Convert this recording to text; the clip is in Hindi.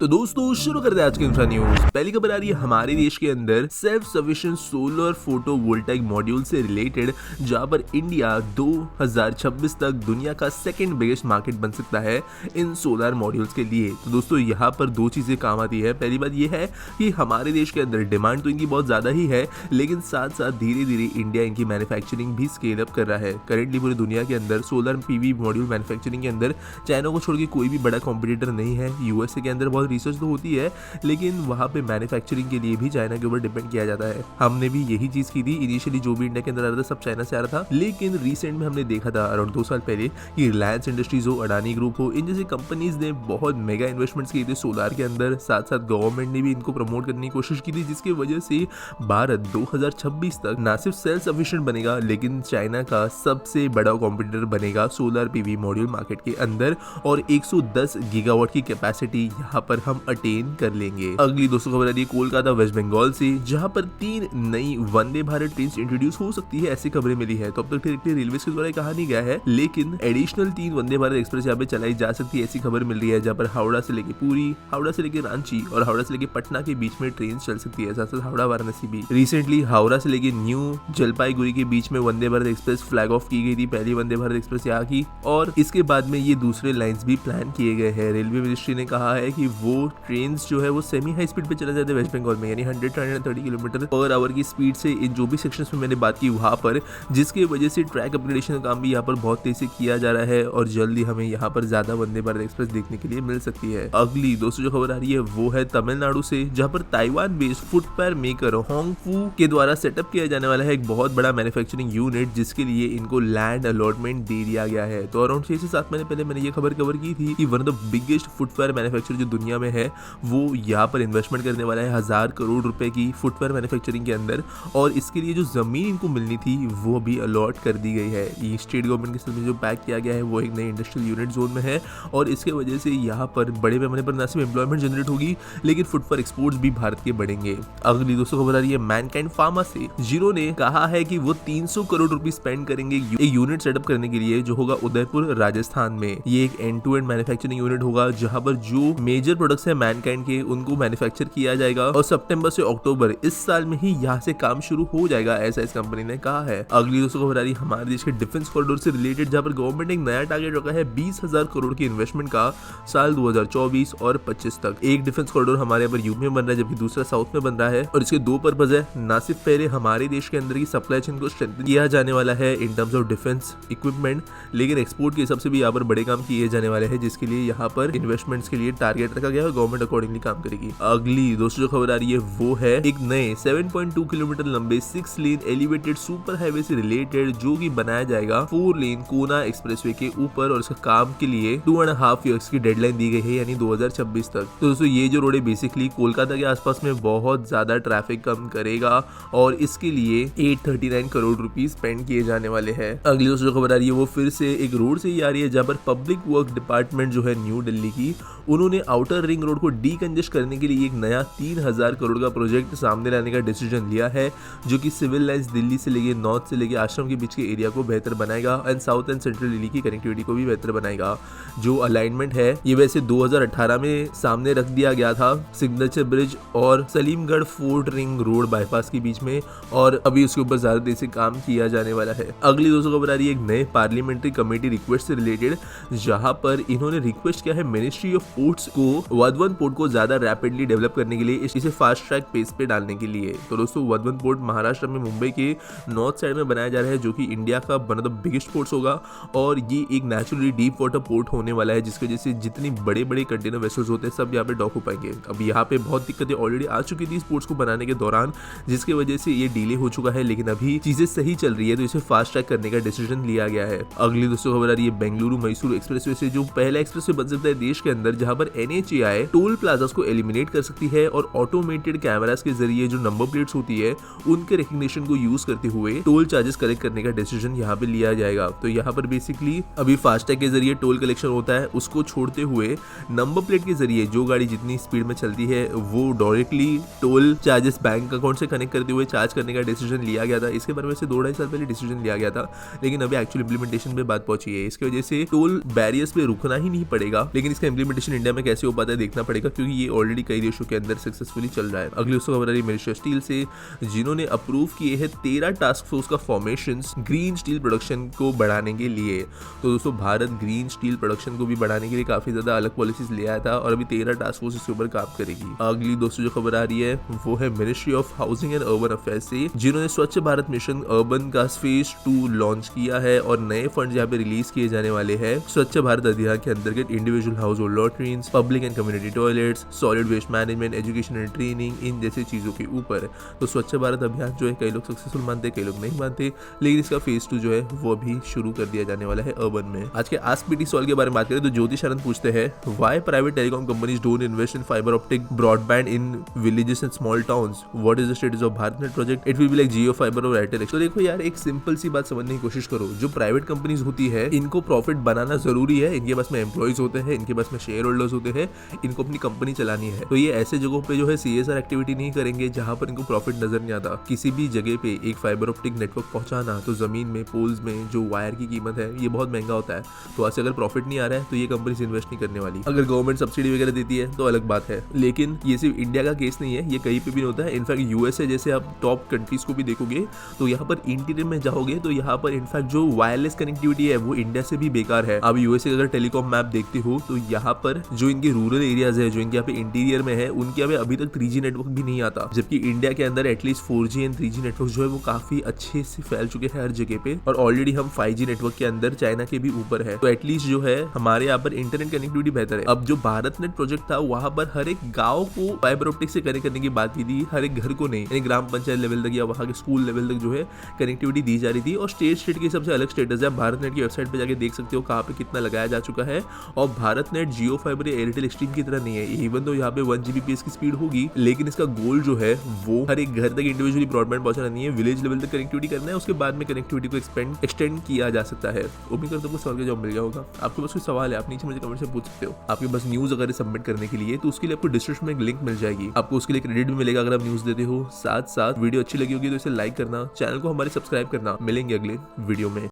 तो दोस्तों शुरू करते हैं आज की इंफ्रा न्यूज। पहली खबर आ रही है हमारे देश के अंदर self sufficient solar photovoltaic module से रिलेटेड, जहां पर इंडिया 2026 तक दुनिया का सेकंड बिगेस्ट मार्केट बन सकता है इन सोलर मॉड्यूल्स के लिए। तो दोस्तों यहाँ पर दो चीजें काम आती है। पहली बात यह है कि हमारे देश के अंदर डिमांड तो इनकी बहुत ज्यादा ही है, लेकिन साथ साथ धीरे धीरे इंडिया इनकी मैन्युफैक्चरिंग भी स्केल अप कर रहा है। करेंटली पूरी दुनिया के अंदर सोलर पीवी मॉड्यूल मैन्युफैक्चरिंग के अंदर चाइना को छोड़ के कोई भी बड़ा कॉम्पिटिटर नहीं है। यूएसए के अंदर बहुत रिसर्च तो होती है, लेकिन वहाँ पे मैन्युफैक्चरिंग के लिए भी चाइना के ऊपर डिपेंड किया जाता है। हमने भी यही चीज की थी। इनिशियली जो भी इंडिया के अंदर आ रहा था सब चाइना से आ रहा था, लेकिन रिसेंट में हमने देखा था अराउंड 2 साल पहले कि रिलायंस इंडस्ट्रीज हो, अडानी ग्रुप हो, इन जैसी कंपनीज ने बहुत मेगा इन्वेस्टमेंट्स किए थे सोलार के अंदर। साथ साथ गवर्नमेंट ने भी इनको प्रमोट करने की कोशिश की थी, जिसकी वजह से भारत 2026 तक न सिर्फ सेल्फ सफिशिएंट बनेगा, लेकिन चाइना का सबसे बड़ा कॉम्पिटिटर बनेगा सोलर पीवी मॉड्यूल मार्केट के अंदर, और 110 गीगावाट की कैपेसिटी यहाँ पर हम अटेन कर लेंगे। अगली दोस्तों खबर आ रही है कोलकाता वेस्ट बंगाल से, जहां पर 3 नई वंदे भारत ट्रेन इंट्रोड्यूस हो सकती है, ऐसी खबरें मिली है। तो अब तक डायरेक्टली रेलवे के द्वारा कहा नहीं गया है, लेकिन एडिशनल 3 वंदे भारत एक्सप्रेस यहाँ पे चलाई जा सकती है, ऐसी खबर मिल रही है। जहाँ पर हावड़ा से लेके पुरी, हावड़ा से लेके रांची और हावड़ा से लेके पटना के बीच में ट्रेन चल सकती है। साथ साथ हावड़ा वाराणसी भी। रिसेंटली हावड़ा से लेके न्यू जलपाईगुड़ी के बीच में Vande Bharat express flag of की गई थी, पहली वंदे भारत एक्सप्रेस यहाँ की, और इसके बाद में ये दूसरे लाइंस भी प्लान किए गए हैं। रेलवे मिनिस्ट्री ने कहा है कि वो ट्रेन जो है वो सेमी हाई स्पीड पे चला जाता है वेस्ट बंगाल में, यानी 100-130 किलोमीटर पर आवर की स्पीड से इन जो भी सेक्शंस में मैंने बात की वहां पर, जिसकी वजह से ट्रैक अपग्रेडेशन का काम भी यहाँ पर बहुत तेजी से किया जा रहा है, और जल्दी हमें यहाँ पर ज्यादा वंदे भारत एक्सप्रेस देखने के लिए मिल सकती है। अगली दोस्तों जो खबर आ रही है वो है तमिलनाडु से, जहाँ पर ताइवान बेस्ड फुटवेयर मेकर होंगफू के द्वारा सेटअप किया जाने वाला है एक बहुत बड़ा मैन्युफैक्चरिंग यूनिट, जिसके लिए इनको लैंड अलॉटमेंट दे दिया गया है। तो अराउंड 6 से 7 महीने पहले मैंने ये खबर कवर की थी कि one of the biggest footwear manufacturer जो दुनिया में है वो यहाँ पर इन्वेस्टमेंट करने वाला है 1000 करोड़ रुपए की फुटवेयर मैन्युफैक्चरिंग के अंदर, और इसके लिए जो जमीन इनको मिलनी थी वो भी अलॉट कर दी गई है। ये स्टेट गवर्नमेंट के साथ जो पैक किया गया है वो एक नए इंडस्ट्रियल यूनिट जोन में है, और इसके वजह से यहाँ पर बड़े पैमाने पर न सिर्फ एम्प्लॉयमेंट जनरेट होगी, लेकिन फुटवेयर एक्सपोर्ट्स भी भारत के बढ़ेंगे। अगली दोस्तों खबर आ रही है मैनकाइंड फार्मा से, जिन्होंने कहा है कि वो 300 करोड़ रुपए स्पेंड करेंगे एक यूनिट सेटअप करने के लिए, जो होगा उदयपुर राजस्थान में। ये एक end to end manufacturing unit होगा, जहां पर जो मेजर प्रोडक्ट्स है मैनकाइंड के उनको मैन्युफैक्चर किया जाएगा, और सितंबर से अक्टूबर इस साल में ही यहाँ से काम शुरू हो जाएगा, ऐसा इस कंपनी ने कहा है। अगली दोस्तों खबर आ रही है हमारे देश के डिफेंस कॉरिडोर से रिलेटेड, जहाँ पर गवर्नमेंट ने एक नया टारगेट रखा है 20,000 करोड़ की इन्वेस्टमेंट का साल 2024 और 25 तक। एक डिफेंस कॉरिडोर हमारे यहाँ पर यूपी में बन रहा है, जबकि दूसरा साउथ में बन रहा है, और इसके 2 पर्पज है। न सिर्फ पहले हमारे देश के अंदर की सप्लाई चेन को स्ट्रेंथन किया जाने वाला है in terms of defence equipment, लेकिन एक्सपोर्ट के हिसाब से भी यहाँ पर बड़े काम किए जाने वाले हैं, जिसके लिए यहाँ पर इन्वेस्टमेंट्स के लिए टारगेट रखा गया है, गवर्नमेंट अकॉर्डिंगली काम करेगी। अगली दोस्तों जो खबर आ रही है वो है एक नए 7.2 किलोमीटर लंबे 6 लेन एलिवेटेड सुपर हाईवे से रिलेटेड, जो कि बनाया जाएगा 4 लेन कोना एक्सप्रेसवे के ऊपर, और इसका काम के लिए 2.5 ईयर्स की डेडलाइन दी गई है, यानी 2026 तक। तो दोस्तों ये जो रोड है बेसिकली कोलकाता के आसपास में बहुत ज्यादा ट्रैफिक कम करेगा, और इसके लिए 839 करोड़ रुपीस स्पेंड किए जाने वाले हैं। अगली दोस्तों जो खबर आ रही है वो फिर से एक रोड से ही आ रही है, जहाँ पर पब्लिक वर्क डिपार्टमेंट जो है न्यू दिल्ली की, उन्होंने आउटर रिंग रोड को डीकंजेस्ट करने के लिए एक नया 3000 करोड़ का प्रोजेक्ट सामने लाने का डिसीजन लिया है, जो कि सिविल लाइंस दिल्ली से लेके नॉर्थ से लेके आश्रम के बीच के एरिया को बेहतर बनाएगा, and south and central Delhi की कनेक्टिविटी को भी बेहतर बनाएगा। जो अलाइनमेंट है ये वैसे 2018 में सामने रख दिया गया था सिग्नेचर ब्रिज और Salimgarh fort ring road bypass के बीच में, और अभी उसके ऊपर ज्यादा देर से काम किया जाने वाला है। अगली दोस्तों खबर आ रही है एक नए पार्लियामेंट्री कमेटी रिक्वेस्ट से रिलेटेड, जहां पर इन्होंने रिक्वेस्ट किया है मिनिस्ट्री ऑफ पोर्ट्स को वाधवन पोर्ट को ज्यादा रैपिडली डेवलप करने के लिए, इसे फास्ट ट्रैक पेस पे डालने के लिए। तो दोस्तों वाधवन पोर्ट महाराष्ट्र में मुंबई के नॉर्थ साइड में बनाया जा रहा है, जो कि इंडिया का one of the biggest ports होगा, और ये एक नेचुरली डीप वाटर पोर्ट होने वाला है, जिसकी वजह से जितनी बड़े बड़े कंटेनर वेसल्स होते हैं सब यहाँ पे डॉक हो पाएंगे। अब यहाँ पे बहुत दिक्कतें ऑलरेडी आ चुकी थी इस पोर्ट्स को बनाने के दौरान, जिसकी वजह से ये डिले हो चुका है, लेकिन अभी चीजें सही चल रही है, तो इसे फास्ट ट्रैक करने का डिसीजन लिया गया है। अगली दोस्तों खबर आ रही है बेंगलुरु मैसूर एक्सप्रेसवे से, जो पहला एक्सप्रेसवे बन सकता है देश के अंदर, जहां पर NHAI टोल प्लाजास को एलिमिनेट कर सकती है, और ऑटोमेटेड कैमरास के जरिए जो नंबर प्लेट्स होती है उनके रिकग्निशन को यूज करते हुए टोल चार्जेस कलेक्ट करने का डिसीजन यहाँ पे लिया जाएगा। तो यहाँ पर बेसिकली अभी फास्टैग के जरिए टोल कलेक्शन होता है, उसको छोड़ते हुए नंबर प्लेट के जरिए जो गाड़ी जितनी स्पीड में चलती है वो directly toll charges bank account से कनेक्ट करते हुए चार्ज करने का डिसीजन लिया गया था। इसके बारे में से 2-2.5 साल पहले डिसीजन लिया गया था, लेकिन अभी एक्चुअल इंप्लीमेंटेशन पे बात पहुंची है। इसकी वजह से टोल बैरियर्स पे रुकना ही नहीं पड़ेगा, लेकिन इसका इंप्लीमेंटेशन इंडिया में कैसे हो पाता आता है देखना पड़ेगा, क्योंकि ये ऑलरेडी कई देशों के अंदर सक्सेसफुली चल रहा है। अगली दोस्तों खबर आ रही है मिनिस्ट्री ऑफ स्टील से, जिन्होंने अप्रूव किए हैं 13 टास्क फोर्स का फॉर्मेशन ग्रीन स्टील प्रोडक्शन को बढ़ाने के लिए। तो दोस्तों भारत ग्रीन स्टील प्रोडक्शन को भी बढ़ाने के लिए काफी ज्यादा अलग पॉलिसीज ले आया था और अभी 13 टास्क फोर्स इसके ऊपर काम करेगी। अगली दोस्तों जो खबर आ रही है वो है ministry of housing and urban affairs से, जिन्होंने स्वच्छ भारत मिशन अर्बन का फेज 2 लॉन्च किया है और नए फंड यहाँ पे रिलीज किए जाने वाले हैं स्वच्छ भारत अभियान के अंतर्गत individual household latrines, public and community toilets, solid waste management, education and training, इन जैसी चीजों के ऊपर। तो स्वच्छ भारत अभियान जो है कई लोग सक्सेसफुल मानते हैं, कई लोग नहीं मानते, लेकिन इसका फेज 2 जो है वो भी शुरू कर दिया जाने वाला है अर्बन में। आज के आस्क पीटी सवाल के बारे में बात करें तो ज्योतिष आनंद पूछते हैं, why private telecom companies don't invest in fibre optic broadband in villages and small towns, what is the status of BharatNet project, it will be like Jio fibre और एयरटेल। तो देखो यार, एक सिंपल सी बात समझने की कोशिश करो, जो प्राइवेट कंपनीज होती है इनको प्रॉफिट बनाना जरूरी है, इनके पास में एम्प्लॉइज होते हैं, इनके पास में शेयर होल्डर्स होते हैं, इनको अपनी कंपनी चलानी है। तो ये ऐसे जगहों पे जो है CSR एक्टिविटी नहीं करेंगे जहां पर इनको प्रॉफिट नजर नहीं आता। किसी भी जगह पे एक फाइबर ऑप्टिक नेटवर्क पहुंचाना, तो जमीन में पोल्स में जो वायर की कीमत है ये बहुत महंगा होता है, तो ऐसे अगर प्रॉफिट नहीं आ रहा है तो ये कंपनी इन्वेस्ट नहीं करने वाली। अगर गवर्नमेंट सब्सिडी वगैरह देती है तो अलग बात है, लेकिन ये सिर्फ इंडिया का केस नहीं है, ये कहीं पे भी होता है। इनफैक्ट USA जैसे आप टॉप कंट्रीज को भी देखोगे तो यहाँ पर इंटीरियर में जाओगे तो यहाँ पर इनफैक्ट जो वायरलेस कनेक्टिविटी है वो इंडिया से भी बेकार है। अब USA अगर टेलीकॉम मैप देखते हो तो यहाँ पर जो इनके रूरल एरियाज है, जो इनके यहाँ पे इंटीरियर में है, उनके यहाँ पे अभी तक 3G नेटवर्क भी नहीं आता, जबकि इंडिया के अंदर at least 4G and 3G network जो है वो काफी अच्छे से फैल चुके हैं हर जगह पे, और ऑलरेडी हम 5G नेटवर्क के अंदर चाइना के भी ऊपर है। तो एटलीस्ट जो है हमारे यहाँ पर इंटरनेट कनेक्टिविटी बेहतर है। अब जो भारत नेट प्रोजेक्ट था वहां पर हर एक गांव को फाइबर ऑप्टिक से कनेक्ट करने की बात की थी, हर एक घर को नहीं, यानी ग्राम पंचायत लेवल तक या वहां के स्कूल लेवल तक जो है कनेक्टिविटी दी जा रही थी। और स्टेट के सबसे अलग स्टेटस है, भारत नेट की वेबसाइट पे जाके देख सकते हो कहाँ पे कितना लगाया जा चुका है। और भारत नेट जियो फाइबर या एयरटेल एक्सट्रीम की तरह नहीं है, इवन तो यहाँ पे 1 Gbps की स्पीड होगी, लेकिन इसका गोल जो है वो हर एक घर तक इंडिविजुअली ब्रॉडबैंड पहुंचाना नहीं है, विलेज लेवल तक कनेक्टिविटी करना है, उसके बाद में कनेक्टिविटी को एक्सटेंड किया जा सकता है। उम्मीद करता हूं सवाल का जवाब मिल गया होगा। आपके पास कोई सवाल है आप नीचे मुझे कमेंट से पूछ सकते हो। आपके पास न्यूज अगर सबमिट करने के लिए तो उसके लिए आपको डिस्क्रिप्शन में एक लिंक मिल जाएगी, आपको उसके लिए क्रेडिट भी मिलेगा अगर आप न्यूज देते हो। साथ साथ वीडियो अच्छी लगी होगी तो इसे लाइक करना, चैनल को हमारे सब्सक्राइब करना। मिलेंगे अगले वीडियो में।